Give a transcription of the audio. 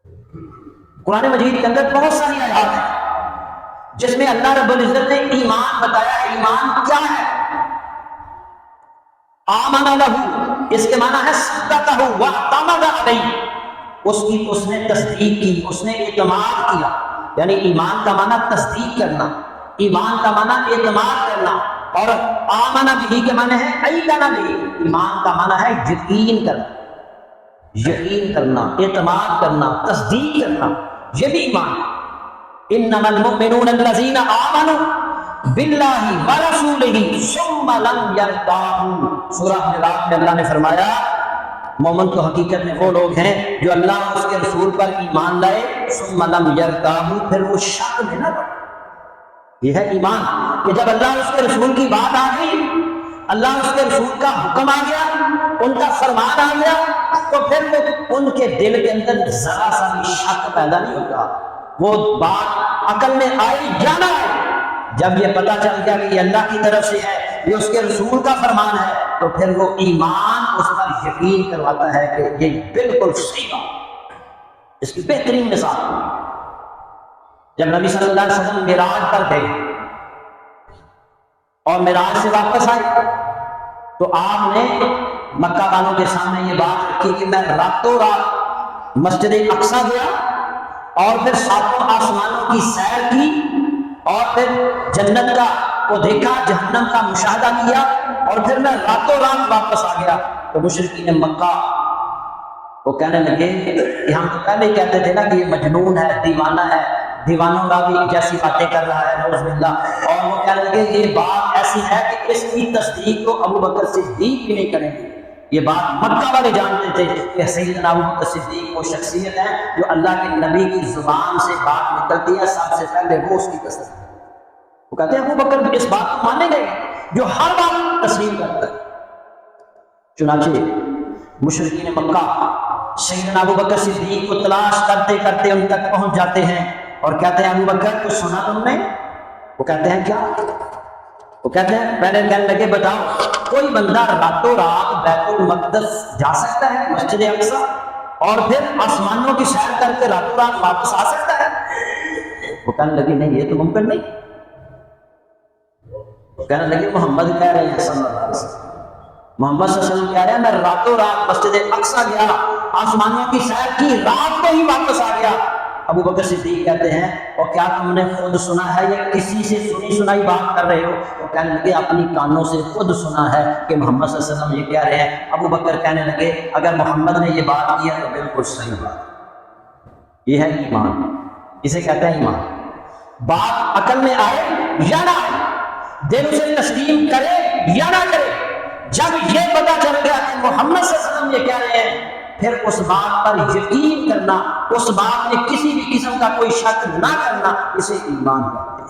قرآن مجید کے اندر بہت ساری آیات ہیں جس میں اللہ رب العزت نے ایمان بتایا. ایمان کیا ہے؟ آمن لہو، اس کے معنی ہے صدقہ واعتمد علیہ، اس نے تصدیق کی، اس نے اعتماد کیا. یعنی ایمان کا معنی تصدیق کرنا، ایمان کا معنی اعتماد کرنا. اور آمن بھی کے معنی ہے ایقن بھی، ایمان کا معنی ہے یقین کرنا، یقین کرنا، اعتماد کرنا، تصدیق کرنا، یہ بھی ایمان ہے. انما المؤمنون الذین آمنوا باللہ ورسولہ ثم لم یرتابوا. سورہ حجرات میں اللہ نے فرمایا مومن تو حقیقت میں وہ لوگ ہیں جو اللہ اور اس کے رسول پر ایمان لائے ثم لم یرتابوا، پھر وہ شک میں نہ پڑے. یہ ہے ایمان کہ جب اللہ اور اس کے رسول کی بات آ گئی، اللہ اور اس کے رسول کا حکم آ گیا، ان کا فرمان آ گیا، تو پھر وہ ان کے دل کے اندر ذرا سا بھی شک پیدا نہیں ہوتا. وہ بات عقل میں آئی یا نہ آئی، جب یہ پتہ چل گیا کہ یہ اللہ کی طرف سے ہے، یہ اس کے رسول کا فرمان ہے، تو پھر وہ ایمان اس پر یقین کرواتا ہے کہ یہ بالکل صحیح بات. اس کی بہترین مثال جب نبی صلی اللہ علیہ وسلم معراج پر گئے اور معراج سے واپس آئے تو آپ نے مکہ والوں کے سامنے یہ بات رکھی کہ میں راتوں رات مسجد اقصیٰ گیا اور پھر ساتوں آسمانوں کی سیر کی اور پھر جنت کا کو دیکھا، جہنم کا مشاہدہ کیا، اور پھر میں راتوں رات واپس آ گیا. تو مشرکین مکہ وہ کہنے لگے کہ ہم تو پہلے ہی کہتے تھے نا کہ یہ مجنون ہے، دیوانہ ہے، دیوانوں کا بھی جیسی باتیں کر رہا ہے نعوذ باللہ. اور وہ کہنے لگے یہ بات ایسی ہے کہ اس کی تصدیق تو ابو بکر صدیق بھی نہیں کریں گے. یہ بات مکہ والے جانتے تھے کہ سیدنا ابو بکر صدیق وہ شخصیت ہے جو اللہ کے نبی کی زبان سے بات نکلتی ہے سب سے پہلے وہ اس کی تصدیق. وہ کہتے ہیں ابو بکر اس بات کو مانیں گے جو ہر بات تسلیم کرتا ہے. چنانچہ مشرکین مکہ سیدنا ابو بکر صدیق کو تلاش کرتے کرتے ان تک پہنچ جاتے ہیں اور کہتے ہیں ابو بکر کچھ سنا تم نے؟ وہ کہتے ہیں کیا؟ وہ کہتے ہیں پہلے کہنے لگے بتاؤ کوئی بندہ راتوں رات بیت المقدس جا سکتا ہے، مسجد اقصیٰ، اور پھر آسمانوں کی سیر کر کے راتوں رات واپس آ سکتا ہے؟ وہ کہنے لگے نہیں یہ تو ممکن نہیں. وہ کہنے لگے محمد کہہ رہے ہیں صلی اللہ علیہ وسلم، محمد صلی اللہ علیہ وسلم کہہ رہے ہیں میں راتوں رات مسجد اقصیٰ گیا، آسمانوں کی سیر کی، رات کو ہی واپس آ گیا. ابو بکر صدیق کہتے ہیں اور کیا تم نے خود سنا ہے یا کسی سے سنی سنائی بات کر رہے ہو؟ وہ کہنے لگے اپنی کانوں سے خود سنا ہے کہ محمد صلی اللہ علیہ وسلم یہ کہہ رہے ہیں. ابو بکر کہنے لگے اگر محمد نے یہ بات کی ہے تو بالکل صحیح بات. یہ ہے ایمان، اسے کہتے ہیں ایمان. بات عقل میں آئے یا نہ آئے، دل سے تسلیم کرے یا نہ کرے، جب یہ پتہ چل گیا کہ محمد صلی اللہ علیہ وسلم یہ کہہ رہے ہیں پھر اس بات پر یقین کرنا، اس بات میں کسی بھی قسم کا کوئی شک نہ کرنا، اسے ایمان ہے.